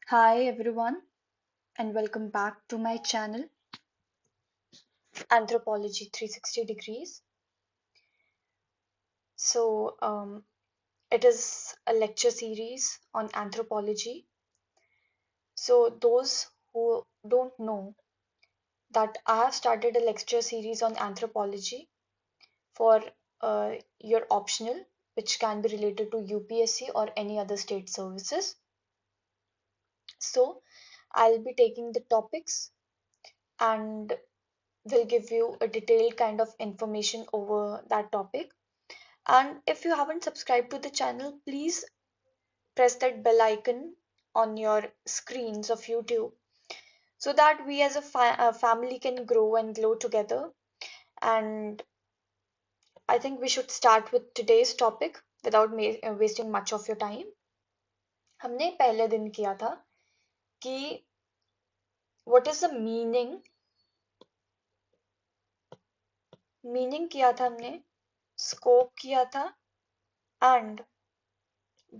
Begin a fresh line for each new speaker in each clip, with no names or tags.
Hi everyone, and welcome back to my channel Anthropology 360 Degrees. It is a lecture series on anthropology. So, those who don't know that I have started a lecture series on anthropology for your optional, which can be related to UPSC or any other state services. So, I'll be taking the topics and will give you a detailed kind of information over that topic. And if you haven't subscribed to the channel, please press that bell icon on your screens of YouTube so that we as a family can grow and glow together. And I think we should start with today's topic without wasting much of your time. हमने पहले दिन किया था कि what is the meaning किया था हमने, scope किया था and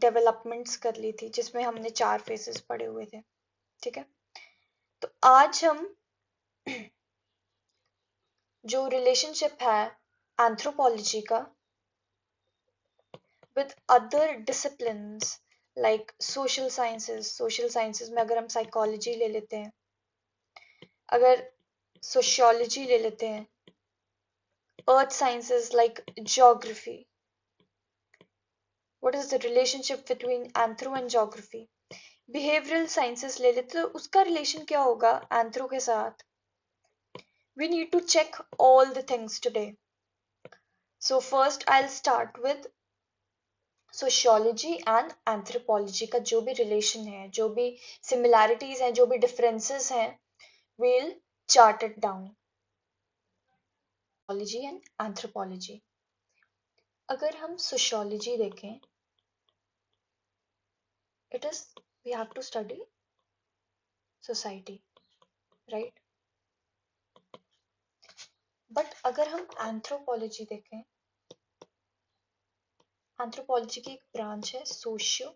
डेवलपमेंट्स कर ली थी जिसमें हमने 4 फेसेस पढ़े हुए थे. ठीक है, तो आज हम जो रिलेशनशिप है एंथ्रोपोलॉजी का with other disciplines like social sciences में अगर हम साइकोलॉजी ले लेते हैं, अगर सोशियोलॉजी ले लेते हैं, अर्थ sciences like geography, what is the relationship between anthro and geography, behavioural sciences ले लेते हैं तो उसका रिलेशन क्या होगा एंथ्रो के साथ. We need to check all the things today. So first I'll start with sociology and anthropology का जो भी रिलेशन है, जो भी सिमिलैरिटीज हैं, जो भी डिफरेंसेस हैं, we'll chart it down. Sociology and anthropology. अगर हम सोशियोलॉजी देखें, it is we have to study society, right? But अगर हम एंथ्रोपोलॉजी देखें, एंथ्रोपोलॉजी की एक ब्रांच है socio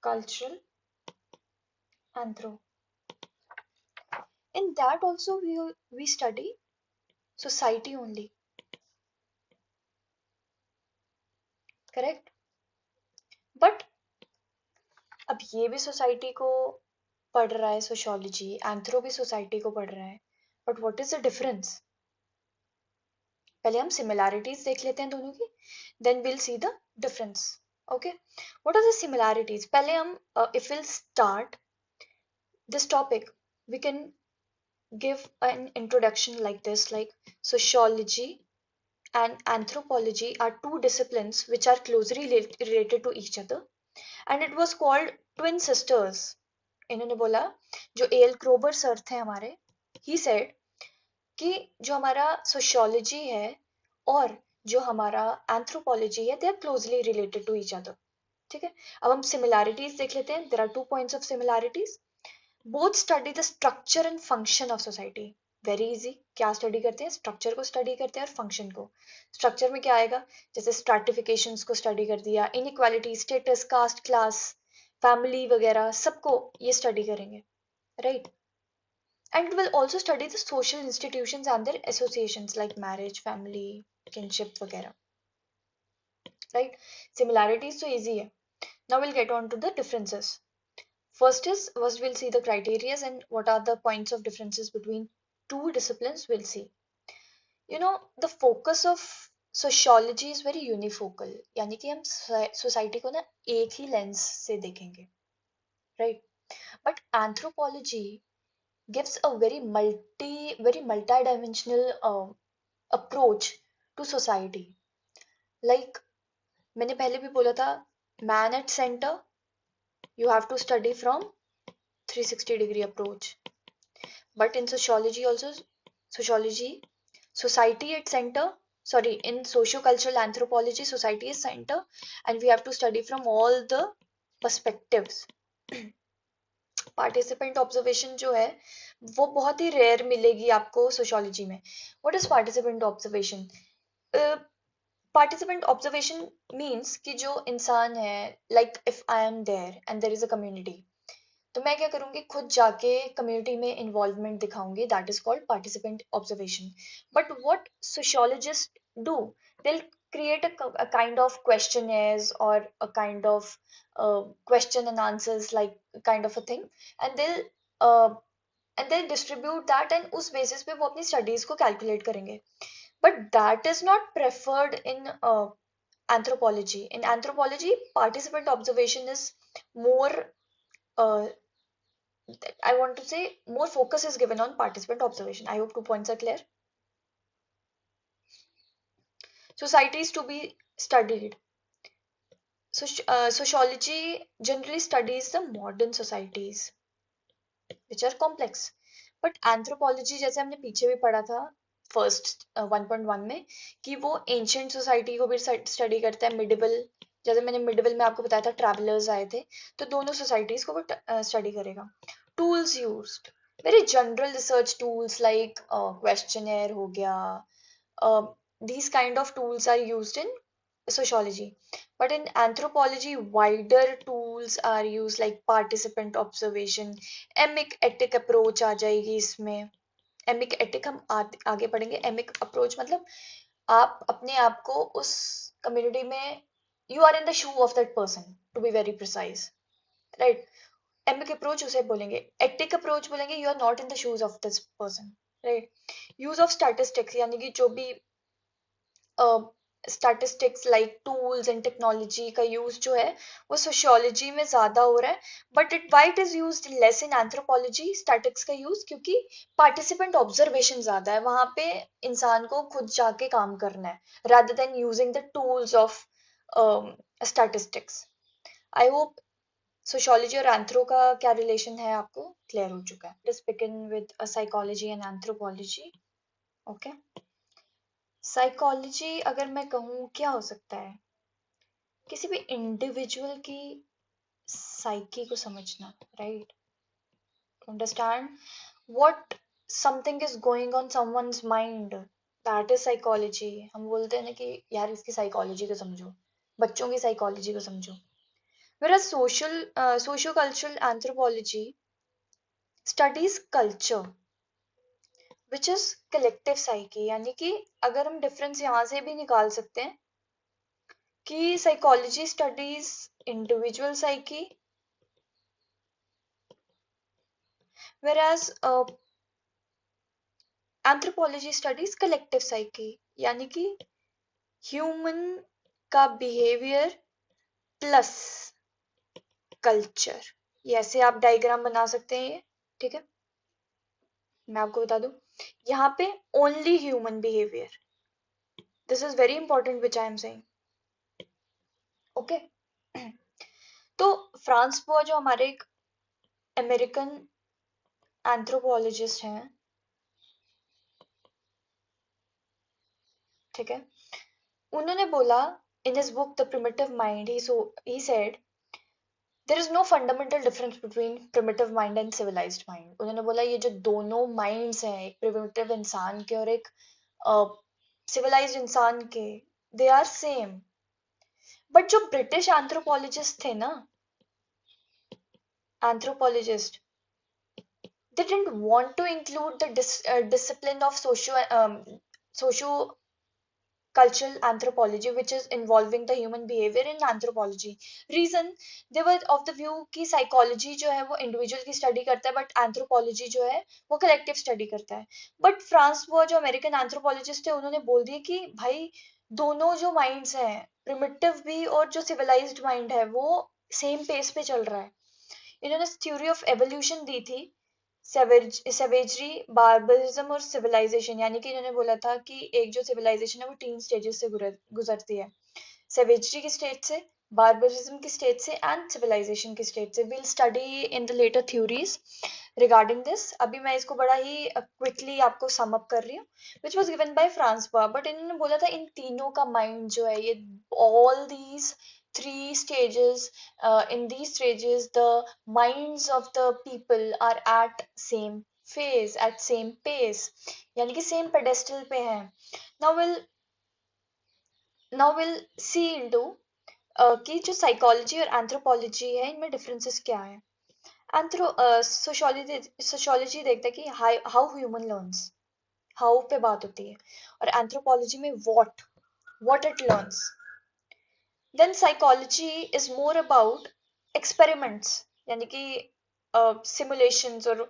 cultural anthro. In that also we study society only, correct? But अब ये भी सोसाइटी को पढ़ रहा है, सोशियोलॉजी, एंथ्रो भी सोसाइटी को पढ़ रहा है, but what is the difference? पहले हम सिमिलैरिटीज देख लेते हैं दोनों की, then will see the difference. Okay, what are the similarities? पहले हम if will start this topic, we can give an introduction like this, like sociology and anthropology are two disciplines which are closely related to each other, and it was called twin sisters. इन्होंने बोला, जो L क्रोबर sir थे हमारे, he said कि जो हमारा sociology है और जो हमारा एंथ्रोपोलॉजी है, they are closely related to each other. ठीक है, अब हम सिमिलैरिटीज देख लेते हैं. There are 2 points of similarities. Both study the structure and function of society. Very easy. क्या स्टडी करते हैं? स्ट्रक्चर को स्टडी करते हैं और फंक्शन को. स्ट्रक्चर में क्या आएगा? जैसे स्ट्रैटिफिकेशंस को स्टडी कर दिया, inequality, status, caste, class, family वगैरह सबको ये स्टडी करेंगे, right? And it will also study the social institutions and their associations like marriage, family, kinship वगैरह, right? Similarities so easy है. Now we'll get on to the differences. First we'll see the criteria and what are the points of differences between two disciplines. We'll see. The focus of sociology is very unifocal. यानी कि हम society को ना एक ही lens से देखेंगे, right? But anthropology gives a very multi-dimensional approach to society. Like मैंने पहले भी बोला था, man at center, you have to study from 360 degree approach. But in sociology also, society at center, sorry, in socio-cultural anthropology, society is center, and we have to study from all the perspectives. Participant observation जो है वो बहुत ही rare मिलेगी आपको sociology में. What is participant observation? Participant observation means कि जो इंसान है, like if I am there and there is a community, तो मैं क्या करूंगी, खुद जाके कम्युनिटी में इन्वॉल्वमेंट दिखाऊंगी, that is called participant observation. But what sociologist do, they'll create a kind of questionnaires or a kind of question and answers like kind of a thing, and uh, they'll distribute that, and उस basis पे वो अपनी studies को calculate करेंगे. But that is not preferred in anthropology. In anthropology, participant observation is more, uh, I want to say, more focus is given on participant observation. I hope 2 points are clear. Societies to be studied. So, sociology generally studies the modern societies, which are complex. But anthropology, जैसे हमने पीछे भी पढ़ा था first 1.1 में, कि वो ancient society को भी स्टडी करता है, मिडिवल. जैसे मैंने मिडिवल में आपको बताया था ट्रैवलर्स आए थे, तो दोनों सोसाइटीज को वो स्टडी करेगा. Tools used, very general research tools like questionnaire हो गया. These kind of tools are used in sociology. But in anthropology, wider tools are used like participant observation, emic etic approach आ जाएगी इसमें. emic etic हम आगे पढ़ेंगे. emic approach मतलब आप अपने आप को उस कम्युनिटी में, you are in the shoe of that person, to be very precise, right? emic approach उसे बोलेंगे. etic approach बोलेंगे you are not in the shoes of this person, right? use of statistics यानी कि जो भी statistics like tools and technology का use जो है वो सोशियोलॉजी में ज्यादा हो रहा है. But why it is used less in anthropology statics का यूज, क्योंकि पार्टिसिपेंट ऑब्जर्वेशन ज्यादा है, वहां पे इंसान को खुद जाके काम करना है rather than using the tools of statistics. I hope sociology और एंथ्रो का क्या रिलेशन है आपको क्लियर हो चुका है. Let's begin with psychology and anthropology. Okay, psychology अगर मैं कहूँ क्या हो सकता है, किसी भी इंडिविजुअल की साइकी को समझना, right? To understand what something is going on someone's mind, that is psychology. हम बोलते हैं ना कि यार इसकी साइकोलॉजी को समझो, बच्चों की साइकोलॉजी को समझो. whereas socio cultural anthropology studies culture which is collective psyche. यानी कि अगर हम डिफरेंस यहाँ से भी निकाल सकते हैं कि psychology studies individual psyche, whereas anthropology studies collective psyche. यानी कि ह्यूमन का बिहेवियर प्लस कल्चर. ये ऐसे आप डायग्राम बना सकते हैं ये, ठीक है? मैं आपको बता दूं, यहाँ पे only human behaviour, this is very important which I am saying. Okay, तो फ्रांस बोआ जो हमारे एक अमेरिकन एंथ्रोपोलॉजिस्ट हैं, ठीक है, उन्होंने बोला in his book The Primitive Mind, he said there is no fundamental difference between primitive mind and civilized mind. उन्होंने बोला ये जो दोनों माइंड्स हैं, एक प्रिमिटिव इंसान के और एक सिविलाइज्ड इंसान के, दे आर सेम. बट जो ब्रिटिश एंथ्रोपोलॉजिस्ट थे ना, anthropologist, they didn't want to include the discipline of socio cultural anthropology which is involving the human behavior in anthropology. Reason, they were of the view कि psychology जो है वो individual की study करता है, but anthropology जो है वो collective study करता है. but फ्रांस वो जो अमेरिकन एंथ्रोपोलॉजिस्ट है उन्होंने बोल दिया कि भाई दोनों जो माइंड्स हैं, प्रिमिटिव भी और जो सिविलाइज्ड माइंड है, वो सेम पेस पे चल रहा है. इन्होंने थ्योरी ऑफ एवोल्यूशन दी थी, सेवेजरी, बार्बरिज्म और सिविलाइजेशन. यानी कि इन्होंने बोला था कि एक जो सिविलाइजेशन है वो 3 स्टेजेस से गुजरती है, सेवेजरी की स्टेज से, बार्बरिज्म की स्टेज से एंड सिविलाइजेशन की स्टेज से. Will study in the later theories regarding this. अभी मैं इसको बड़ा ही क्विकली आपको सम अप कर रही हूँ, which was given by Francois. But इन्होंने बोला था इन तीनों का माइंड जो है, ये all these 3 stages, in these stages the minds of the people are at same phase, at same pace, यानी कि same pedestal पे हैं. now we'll now we'll see into कि जो साइकोलॉजी और एंथ्रोपोलॉजी है इनमें डिफरेंसेस क्या है. सोशियोलॉजी देखता है कि हाउ ह्यूमन लर्न्स, हाउ पे बात होती है, और एंथ्रोपोलॉजी में what it learns. Then psychology is more about experiments, यानी कि सिमुलेशंस और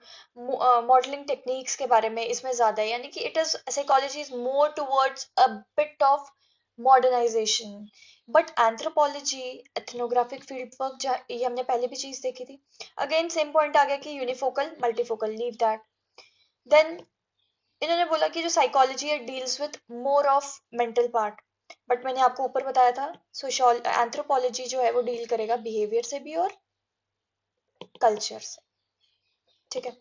मॉडलिंग टेक्निक्स के बारे में इसमें ज्यादा है, यानी कि it is psychology is more towards a bit of modernisation. But anthropology ethnographic field work, ये हमने पहले भी चीज देखी थी. अगेन सेम पॉइंट आ गया कि unifocal multifocal, leave that. Then इन्होंने बोला कि जो साइकोलॉजी है deals with more of mental part, but मैंने आपको ऊपर बताया था सोशल एंथ्रोपोलॉजी जो है वो डील करेगा बिहेवियर से भी और कल्चर से. ठीक है.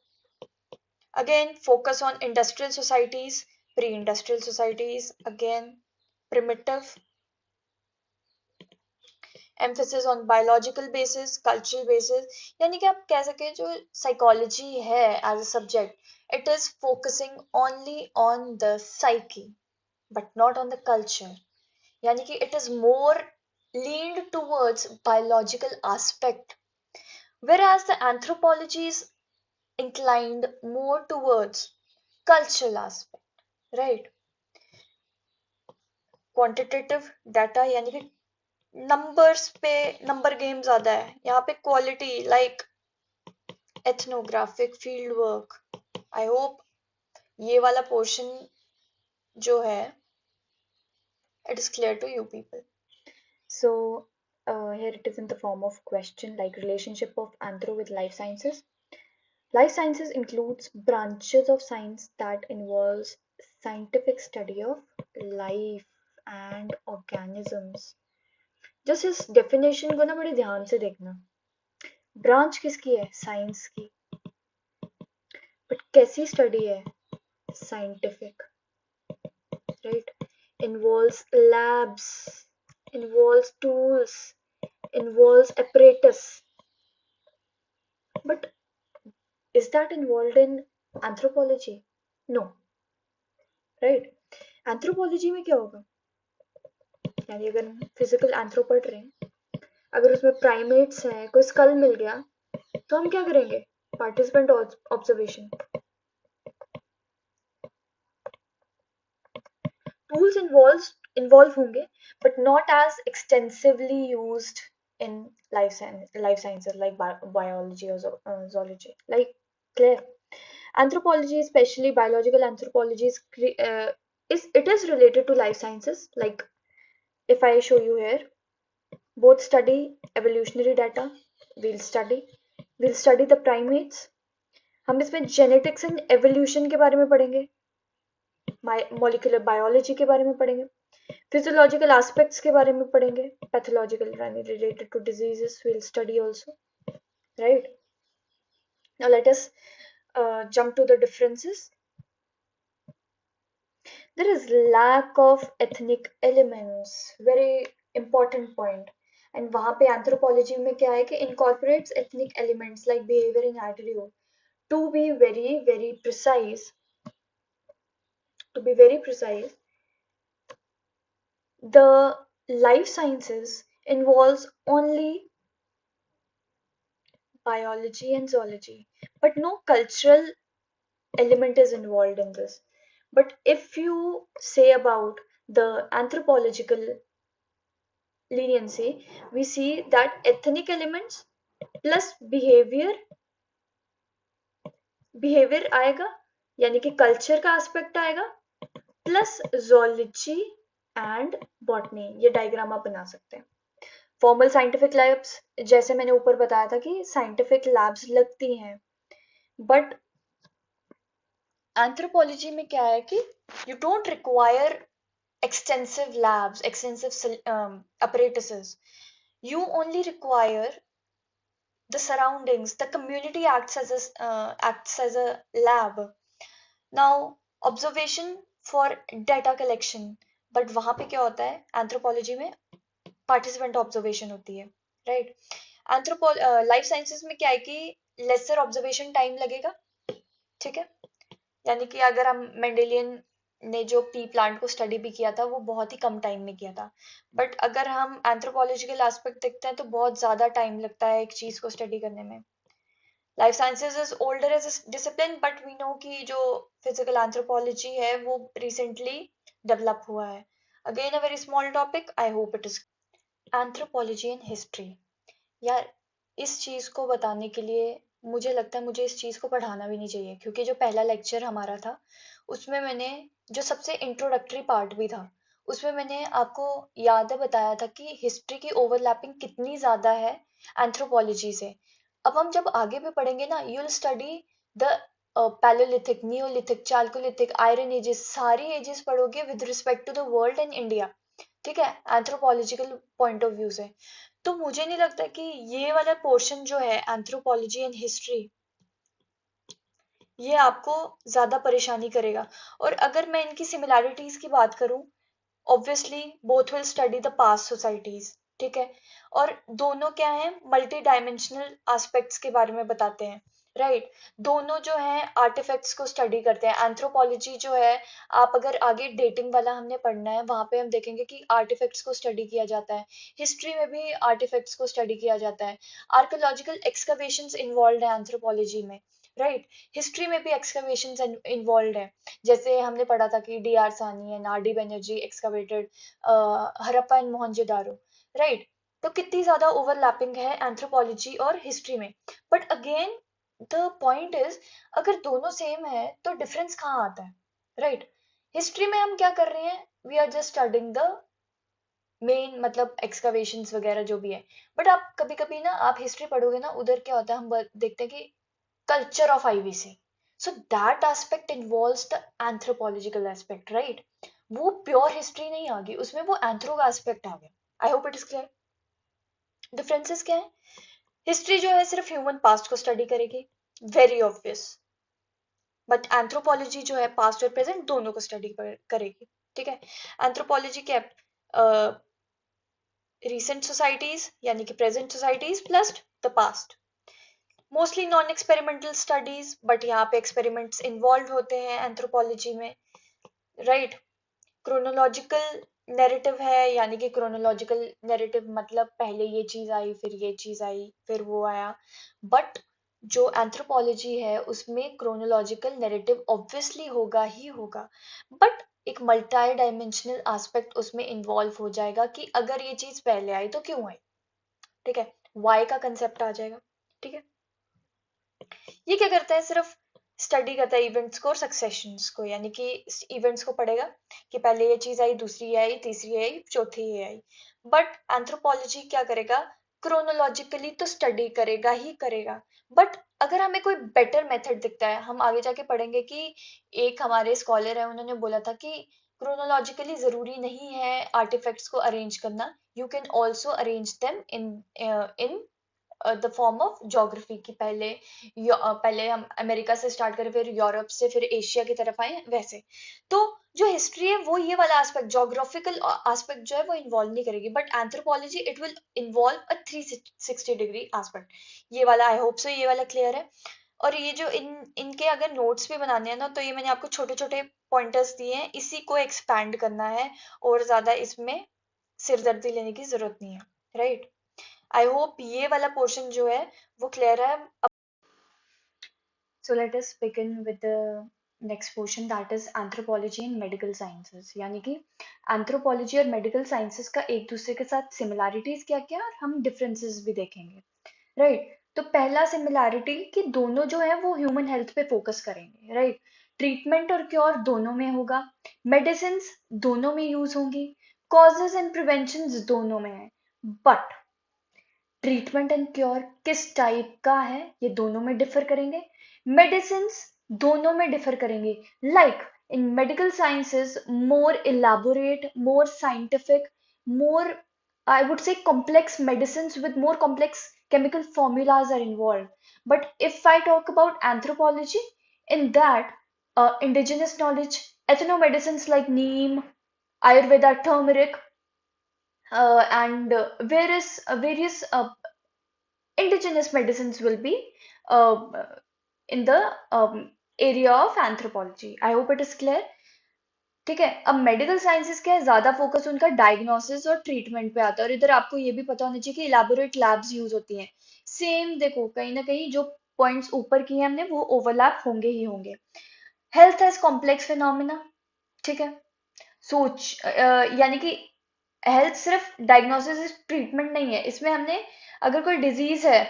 Again focus on industrial societies, pre industrial societies, again primitive, emphasis on biological basis, cultural basis, यानी कि आप कह सके जो साइकोलॉजी है as a subject it is focusing only on the psyche but not on the culture, यानी कि it is more leaned towards biological aspect, whereas the anthropology is inclined more towards cultural aspect, right? Quantitative data यानी कि numbers पे number game ज़्यादा है, यहाँ पे quality like ethnographic field work. I hope ये वाला portion जो है it is clear to you people.
So here it is in the form of question like relationship of anthro with life sciences. Life sciences includes branches of science that involves scientific study of life and organisms. Just इस definition को ना बड़े ध्यान से देखना. Branch किसकी है? Science की. बट कैसी स्टडी है? Scientific. Right. Involves labs, involves tools, involves apparatus. But is that involved in anthropology? No. Right? Anthropology में क्या होगा? यानी अगर हम फिजिकल एंथ्रो पढ़ रहे हैं, अगर उसमें प्राइमेट्स है, कोई स्कल मिल गया, तो हम क्या करेंगे? Participant observation. टूल्स इन्वॉल्व होंगे but not as extensively used in life sciences like biology or zoology, like clear. Anthropology, especially biological anthropology, it is related to life sciences. Like if I show you here, both study evolutionary data. We'll study the primates. हम इसमें genetics and evolution के बारे में पढ़ेंगे, molecular biology के बारे में पढ़ेंगे, physiological aspects के बारे में पढ़ेंगे, pathological related to diseases we'll study also, right? Now let us jump to the differences. There is lack of ethnic elements, very important point. And वहाँ पे anthropology में क्या है कि incorporates ethnic elements like behavior and attitude to be very precise. The life sciences involves only biology and zoology, but no cultural element is involved in this. But if you say about the anthropological leniency, we see that ethnic elements plus behavior आएगा, यानी कि culture का aspect आएगा, plus zoology and botany. ये diagram आप बना सकते हैं. फॉर्मल साइंटिफिक लैब्स, जैसे मैंने ऊपर बताया था कि साइंटिफिक लैब्स लगती हैं, बट एंथ्रोपोलॉजी में क्या है कि you don't require extensive labs, extensive apparatuses. You only require the surroundings. The community acts as a lab. Now observation for data collection. But वहाँ पे क्या होता है एंथ्रोपोलॉजी में? पार्टिसिपेंट ऑब्जर्वेशन होती है, राइट? लाइफ साइंसेस में क्या है कि लेसर ऑब्जर्वेशन टाइम लगेगा, ठीक है? यानी कि अगर हम मेंडेलियन ने जो पी प्लांट को स्टडी भी किया था वो बहुत ही कम टाइम में किया था, बट अगर हम एंथ्रोपोलॉजिकल एस्पेक्ट देखते हैं तो बहुत ज़्यादा टाइम लगता है एक चीज़ को स्टडी करने में. Life sciences is older as discipline, but we know कि जो फिजिकल एंथ्रोपोलॉजी है वो रिसेंटली डेवलप हुआ है. Again a very small topic, I hope it is. Anthropology and history. यार, इस चीज को बताने के लिए मुझे लगता है मुझे इस चीज को पढ़ाना भी नहीं चाहिए, क्योंकि जो पहला लेक्चर हमारा था उसमें मैंने, जो सबसे इंट्रोडक्टरी पार्ट भी था, उसमें मैंने आपको याद है बताया था कि हिस्ट्री की ओवरलैपिंग कितनी ज्यादा है एंथ्रोपोलॉजी से. अब हम जब आगे भी पढ़ेंगे ना, you will study the Palaeolithic, Neolithic, Chalcolithic, iron ages, सारी एजेस पढ़ोगे with respect to the world and India. ठीक है, एंथ्रोपोलॉजिकल पॉइंट ऑफ व्यू से. तो मुझे नहीं लगता कि ये वाला पोर्शन जो है एंथ्रोपोलॉजी एंड हिस्ट्री, ये आपको ज्यादा परेशानी करेगा. और अगर मैं इनकी सिमिलैरिटीज की बात करूं, obviously both will study the past societies. ठीक है, और दोनों क्या है, मल्टी डायमेंशनल एस्पेक्ट्स के बारे में बताते हैं. Right right? दोनों जो है आर्टिफैक्ट्स को स्टडी करते हैं. एंथ्रोपोलॉजी जो है, आप अगर आगे डेटिंग वाला हमने पढ़ना है, वहां पे हम देखेंगे कि आर्टिफैक्ट्स को स्टडी किया जाता है. हिस्ट्री में भी आर्टिफैक्ट्स को स्टडी किया जाता है. आर्कोलॉजिकल एक्सकवेशंस इन्वॉल्व है एंथ्रोपोलॉजी में. Right right? हिस्ट्री में भी एक्सकवेशंस इन्वॉल्व है. जैसे हमने पढ़ा था कि डी आर सानी and R D Banerjee excavated Harappa and Mohenjodaro. Right, तो कितनी ज्यादा ओवरलैपिंग है एंथ्रोपोलॉजी और हिस्ट्री में. But again the point is, अगर दोनों सेम है तो डिफरेंस कहाँ आता है. राइट, हिस्ट्री में हम क्या कर रहे हैं, we are just studying the men, मतलब एक्सकवेशंस वगैरह जो भी है. बट आप कभी कभी ना, आप हिस्ट्री पढ़ोगे ना, उधर क्या होता है, हम देखते हैं कि culture of IVC. So that aspect involves the anthropological aspect, right? वो प्योर हिस्ट्री नहीं आ गई उसमें, वो एंथ्रो का एस्पेक्ट आ गया. I hope it is clear. Differences क्या है, हिस्ट्री जो है सिर्फ ह्यूमन पास्ट को स्टडी करेगी, वेरी ऑब्वियस. बट एंथ्रोपोलॉजी जो है पास्ट और प्रेजेंट दोनों को स्टडी करेगी. ठीक है, एंथ्रोपोलॉजी क्या है, रिसेंट सोसाइटीज यानी कि present societies plus the past. Mostly non experimental studies, but यहाँ पे एक्सपेरिमेंट्स इन्वॉल्व होते हैं एंथ्रोपोलॉजी में. राइट, क्रोनोलॉजिकल नैरेटिव है, यानी कि क्रोनोलॉजिकल नैरेटिव मतलब पहले ये चीज आई, फिर ये चीज आई, फिर वो आया. बट जो एंथ्रोपोलॉजी है उसमें क्रोनोलॉजिकल नैरेटिव ऑब्वियसली होगा ही होगा, बट एक मल्टी डायमेंशनल एस्पेक्ट उसमें इन्वॉल्व हो जाएगा कि अगर ये चीज पहले आई तो क्यों आई. ठीक है, वाई का कंसेप्ट आ जाएगा. ठीक है, ये क्या करता है, सिर्फ स्टडी करता है इवेंट्स को और सक्सेशंस को, यानी कि इवेंट्स को पढ़ेगा कि पहले ये चीज आई, दूसरी ये आई, तीसरी ये आई, चौथी ये आई. बट एंथ्रोपोलॉजी क्या करेगा, क्रोनोलॉजिकली तो स्टडी करेगा ही करेगा. बट अगर हमें कोई बेटर मेथड दिखता है, हम आगे जाके पढ़ेंगे कि एक हमारे स्कॉलर है, उन्होंने बोला था कि क्रोनोलॉजिकली जरूरी नहीं है आर्टिफैक्ट्स को अरेंज करना, you can also arrange them in in the form of geography, की पहले हम अमेरिका से स्टार्ट करें, फिर यूरोप से, फिर एशिया की तरफ आए वैसे. तो जो हिस्ट्री है वो ये वाला एस्पेक्ट, ज्योग्राफिकल एस्पेक्ट जो है वो इन्वॉल्व नहीं करेगी. But anthropology it will involve a 360 degree aspect. ये वाला आई होप सो ये वाला क्लियर है. और ये जो इनके अगर नोट्स भी बनाने हैं ना, तो ये मैंने आपको छोटे छोटे पॉइंटर्स दिए हैं, इसी को एक्सपैंड करना है, और ज्यादा इसमें सिरदर्दी लेने की जरूरत नहीं है. राइट, आई होप ये वाला पोर्शन जो है वो क्लियर है. So let us begin with the next portion, that is anthropology and medical sciences. यानी कि anthropology और medical sciences का एक दूसरे के साथ similarities क्या क्या और हम differences भी देखेंगे. राइट, तो पहला सिमिलैरिटी कि दोनों जो है वो ह्यूमन हेल्थ पे फोकस करेंगे. राइट, ट्रीटमेंट और क्योर दोनों में होगा, मेडिसिन दोनों में यूज होंगी, कॉजेज एंड प्रिवेंशन दोनों में है. बट ट्रीटमेंट एंड क्योर किस टाइप का है ये दोनों में डिफर करेंगे, मेडिसिन दोनों में डिफर करेंगे. Like in medical sciences more elaborate, more scientific, more I would say complex medicines with more complex chemical formulas are involved. But if I talk about anthropology, in that indigenous knowledge, ethnomedicines like neem, Ayurveda, turmeric, and various indigenous medicines will be uh, in the area of anthropology. I hope it is clear. ठीक है, अब medical sciences क्या है, ज्यादा focus उनका diagnosis और treatment पे आता है. और इधर आपको ये भी पता होना चाहिए कि इलेबोरेट लैब्स यूज होती हैं. सेम देखो, कहीं ना कहीं जो पॉइंट्स ऊपर किए हमने वो ओवरलैप होंगे ही होंगे। हेल्थ एज कॉम्प्लेक्स फिनोमिना, ठीक है। यानी कि हेल्थ सिर्फ डायग्नोसिस ट्रीटमेंट नहीं है, इसमें हमने अगर कोई डिजीज है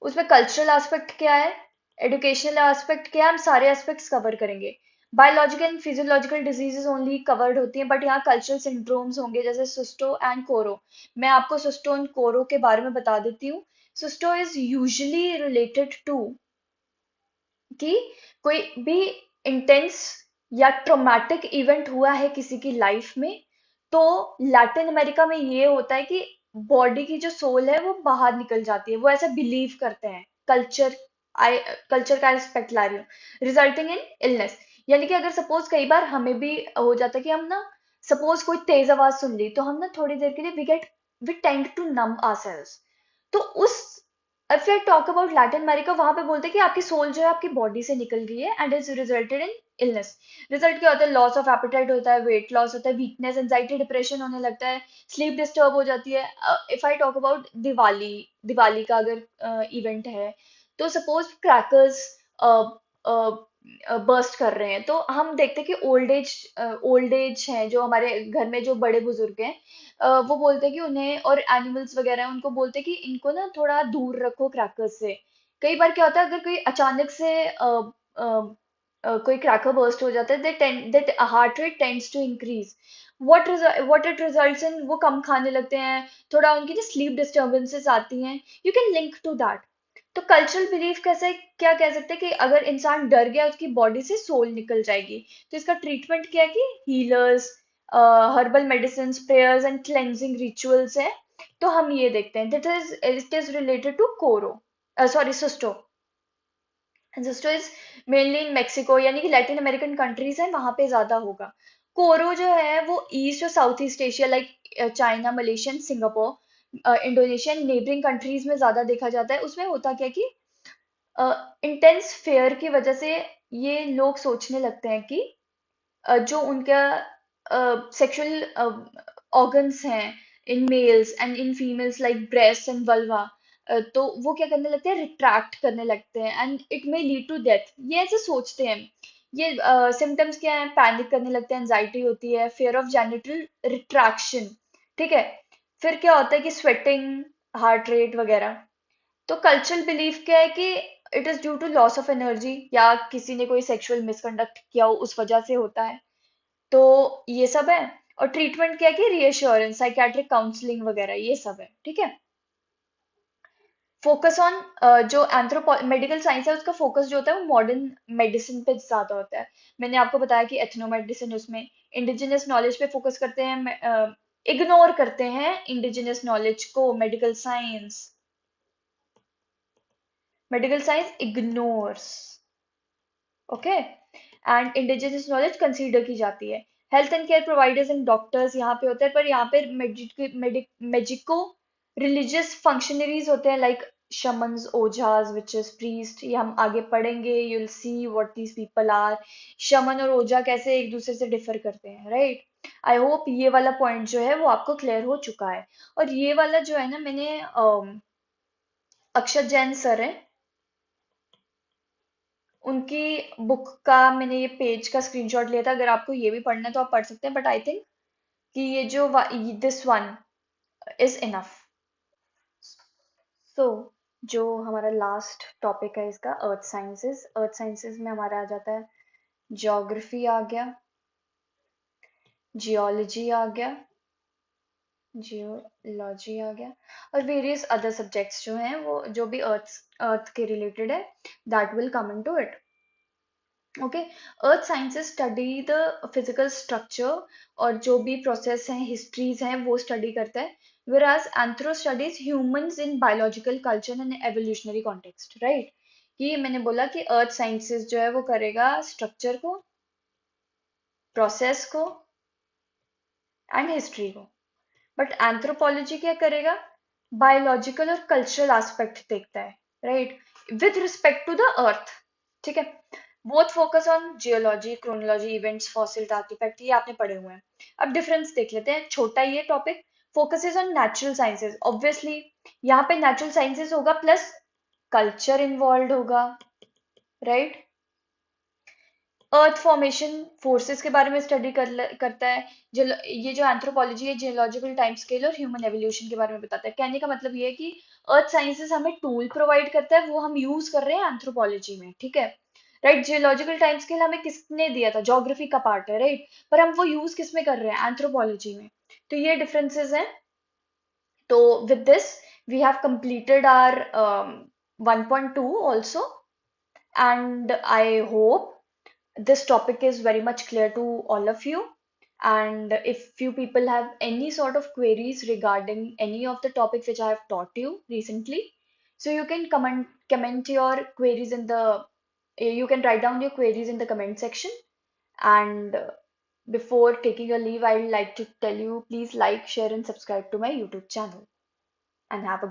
उसमें कल्चरल एस्पेक्ट क्या है, एजुकेशनल एस्पेक्ट क्या है, हम सारे एस्पेक्ट्स कवर करेंगे। Biological and physiological diseases only covered होती हैं, बट यहाँ कल्चरल सिंड्रोम्स होंगे जैसे सिस्टो एंड कोरो। मैं आपको सिस्टो एंड कोरो के बारे में बता देती हूँ। सिस्टो इज यूजुअली रिलेटेड टू कि कोई भी इंटेंस या ट्रोमैटिक इवेंट हुआ है किसी की लाइफ में, तो लैटिन अमेरिका में ये होता है कि बॉडी की जो सोल है वो बाहर निकल जाती है, वो ऐसा बिलीव करते हैं। आई कल्चर का एस्पेक्ट ला रही हूँ, रिजल्टिंग इन इलनेस। यानी कि अगर सपोज कई बार हमें भी हो जाता है कि हम ना, सपोज कोई तेज आवाज सुन ली तो हम ना थोड़ी देर के लिए we tend to numb ourselves. तो उस, if I talk about Latin America, वहां पे बोलते हैं कि आपकी सोल जो है आपकी बॉडी से निकल गई है and is resulted in illness. Result क्या होता है, लॉस ऑफ एपेटाइट होता है, वेट लॉस होता है, वीकनेस, एंजाइटी, डिप्रेशन होने लगता है, स्लीप डिस्टर्ब हो जाती है। If I talk about Diwali, Diwali का अगर इवेंट है, तो सपोज क्रैकर्स बर्स्ट कर रहे हैं, तो हम देखते हैं कि ओल्ड एज है जो हमारे घर में जो बड़े बुजुर्ग हैं, वो बोलते हैं कि उन्हें, और एनिमल्स वगैरह हैं, उनको बोलते हैं कि इनको ना थोड़ा दूर रखो क्रैकर्स से। कई बार क्या होता है, अगर कोई अचानक से कोई क्रैकर बर्स्ट हो जाता है, that heart rate tends to increase. What it results in, वो कम खाने लगते हैं, थोड़ा उनकी ना स्लीप डिस्टर्बेंसेस आती हैं। You can link to that. तो कल्चरल बिलीफ कैसे, क्या कह सकते हैं कि अगर इंसान डर गया उसकी बॉडी से सोल निकल जाएगी। तो इसका ट्रीटमेंट क्या है कि healers, herbal medicine, prayers and cleansing rituals है। तो हम ये देखते हैं, that is it is related to koro, sorry susto. Susto is mainly in Mexico, यानी कि लैटिन अमेरिकन कंट्रीज है वहां पे ज्यादा होगा। कोरो जो है वो ईस्ट और south east Asia like China, Malaysia, Singapore, Indonesia, neighbouring countries में ज्यादा देखा जाता है। उसमें होता क्या कि इंटेंस फेयर की वजह से ये लोग सोचने लगते हैं कि जो उनका सेक्सुअल ऑर्गन्स हैं in males and in females like breast and vulva, तो वो क्या करने लगते हैं, रिट्रैक्ट करने लगते हैं and it may lead to death. ये ऐसे सोचते हैं। ये सिम्टम्स क्या है, पैनिक करने लगते हैं, एंजाइटी होती है, फियर ऑफ जेनिटल रिट्रैक्शन, ठीक है। फिर क्या होता है कि स्वेटिंग, हार्ट रेट वगैरह। तो कल्चरल बिलीफ क्या है कि it is due to loss of energy, या किसी ने कोई सेक्सुअल मिसकंडक्ट किया हो उस वजह से होता है। तो ये सब है। और ट्रीटमेंट क्या है कि रीअश्योरेंस, साइकेट्रिक काउंसलिंग वगैरह ये सब है, ठीक है। फोकस ऑन, जो एंथ्रोपो मेडिकल साइंस है उसका फोकस जो होता है वो मॉडर्न मेडिसिन पे ज्यादा होता है। मैंने आपको बताया कि एथनो मेडिसिन, उसमें इंडिजिनस नॉलेज पे फोकस करते हैं, इग्नोर करते हैं इंडिजिनस नॉलेज को। Medical science ignores, okay, and indigenous knowledge consider की जाती है। Health and care providers and doctors यहाँ पे होते हैं, पर यहाँ पे मेजिको रिलीजियस फंक्शनरीज होते हैं like shamans, ojhas, witches, priest. ये हम आगे पढ़ेंगे, you will see what these people are. Shaman और ओझा कैसे एक दूसरे से डिफर करते हैं, राइट। आई होप ये वाला पॉइंट जो है वो आपको क्लियर हो चुका है। और ये वाला जो है ना, मैंने अक्षत जैन सर है उनकी बुक का मैंने ये पेज का स्क्रीनशॉट लिया था। अगर आपको ये भी पढ़ना है तो आप पढ़ सकते हैं, बट आई थिंक कि ये जो दिस वन इज इनफ। सो जो हमारा लास्ट टॉपिक है इसका, अर्थ साइंसेस। अर्थ साइंसेस में हमारा आ जाता है ज्योग्राफी आ गया, जियोलॉजी आ गया, जियोलॉजी आ गया, और वेरियस अदर सब्जेक्ट्स जो हैं वो जो भी अर्थ के रिलेटेड है, that will come into it. Okay. Earth sciences study the physical structure, और जो भी प्रोसेस हैं, हिस्ट्रीज हैं, वो स्टडी करता है। whereas anthro studies humans in biological culture and evolutionary context, right। कि मैंने बोला कि अर्थ साइंसेस जो है वो करेगा स्ट्रक्चर को, प्रोसेस को एंड हिस्ट्री को, बट एंथ्रोपोलॉजी क्या करेगा, बायोलॉजिकल और कल्चरल एस्पेक्ट देखता है, right, with respect to the earth, ठीक है। Both focus on geology, chronology, events, fossil, artefact, ये आपने पढ़े हुए हैं। अब डिफरेंस देख लेते हैं, छोटा ये topic. Focuses on natural sciences, obviously यहाँ पे नेचुरल साइंसेस होगा प्लस कल्चर इन्वॉल्व होगा, राइट। अर्थ फॉर्मेशन फोर्सेस के बारे में स्टडी करता है। ये जो एंथ्रोपोलॉजी है जियोलॉजिकल टाइम स्केल और ह्यूमन एवोल्यूशन के बारे में बताता है। कहने का मतलब ये है कि अर्थ साइंसेस हमें टूल प्रोवाइड करता है, वो हम यूज कर रहे हैं एंथ्रोपोलॉजी में, ठीक है, राइट। जियोलॉजिकल टाइम स्केल हमें किसने दिया था, ज्योग्राफी का पार्ट है, राइट, पर हम वो यूज किस में कर रहे हैं, एंथ्रोपोलॉजी में। तो ये डिफरेंसेस हैं। तो with this we have completed our 1.2 also, and I hope this topic is very much clear to all of you. And if you people have any sort of queries regarding any of the topics which I have taught you recently, so you can comment your queries in the you can write down your queries in the comment section. And before taking a leave, I'd like to tell you, please like, share, and subscribe to my YouTube channel. And have a